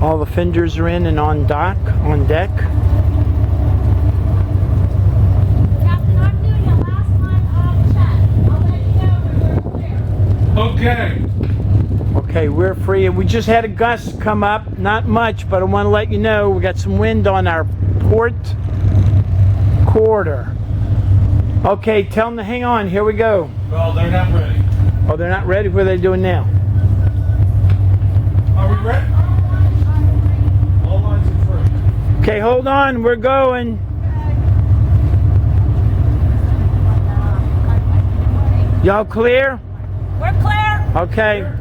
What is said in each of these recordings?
All the fenders are in and on deck. Captain, I'm doing a last line check. I'll let you know when we're clear. Okay, we're free. We just had a gust come up, not much, but I want to let you know we got some wind on our port quarter. Okay, tell them to hang on. Here we go. Well, they're not ready. Oh, they're not ready? What are they doing now? Are we ready? All lines are free. Okay, hold on. We're going. Y'all clear? We're clear. Okay.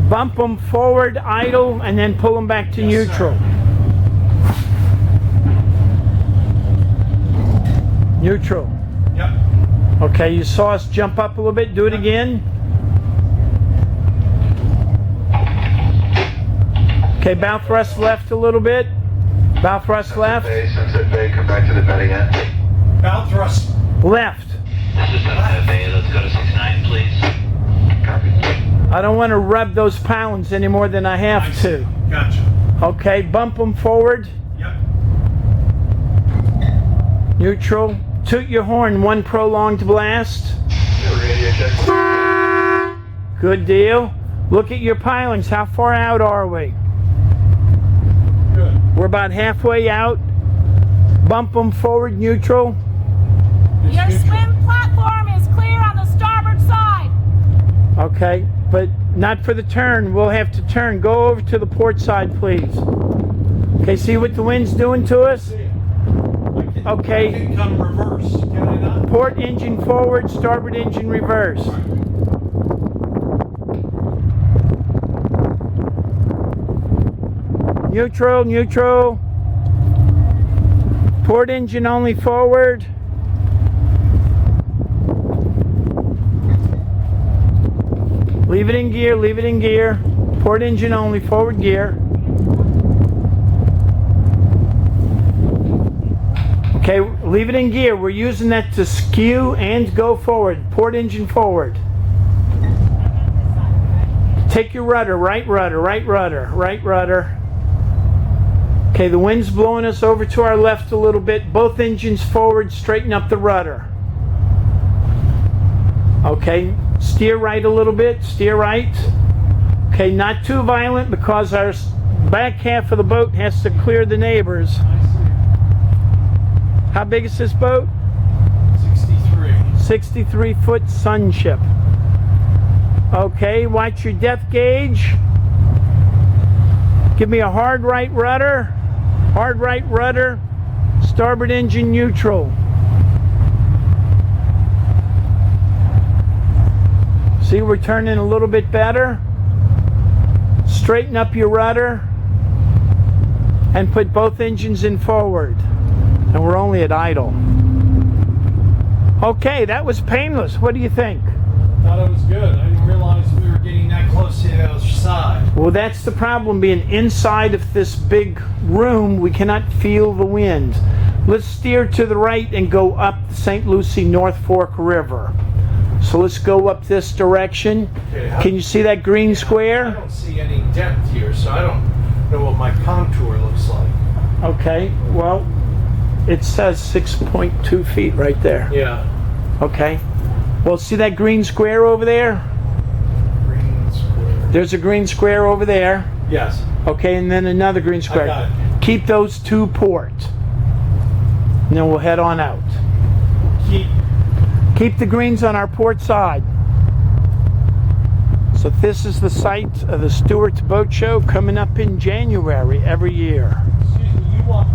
Bump them forward, idle, and then pull them back to neutral. Neutral. Yep. Okay, you saw us jump up a little bit. Do it again. Okay, bow thrust left a little bit. Bow thrust left. Sunset Bay, come back to the bedding end. Bow thrust. Left. This is Sunset Bay. Let's go to 69, please. Copy. I don't want to rub those pounds any more than I have to. Gotcha. Okay, bump them forward. Yep. Neutral. Toot your horn, one prolonged blast. Radio check. Good deal. Look at your pilings. How far out are we? Good. We're about halfway out. Bump them forward, neutral. Your swim platform is clear on the starboard side. Okay, but not for the turn. We'll have to turn. Go over to the port side, please. Okay, see what the wind's doing to us? Okay. I can come reverse. Can I not? Port engine forward, starboard engine reverse. Neutral, neutral. Port engine only forward. Leave it in gear, leave it in gear. Port engine only, forward gear. Okay, leave it in gear. We're using that to skew and go forward. Port engine forward. Take your rudder, right rudder, right rudder, right rudder. Okay, the wind's blowing us over to our left a little bit. Both engines forward, straighten up the rudder. Okay, steer right a little bit, steer right. Okay, not too violent because our back half of the boat has to clear the neighbors. How big is this boat? 63. 63-foot SonShip. Okay, watch your depth gauge. Give me a hard right rudder. Hard right rudder. Starboard engine neutral. See, we're turning a little bit better. Straighten up your rudder. And put both engines in forward. And we're only at idle. Okay, that was painless. What do you think? Thought it was good. I didn't realize we were getting that close to the other side. Well, that's the problem. Being inside of this big room, we cannot feel the wind. Let's steer to the right and go up the St. Lucie North Fork River. So let's go up this direction. Okay, Can you see that green I square? don't see any depth here, so I don't know what my contour looks like. Okay, well, it says 6.2 feet right there. Yeah. Okay. Well, see that green square over there? Green square. There's a green square over there. Yes. Okay, and then another green square. got it. Keep those two port. And then we'll head on out. Keep the greens on our port side. So this is the site of the Stuart Boat Show coming up in January every year. Excuse me, you walk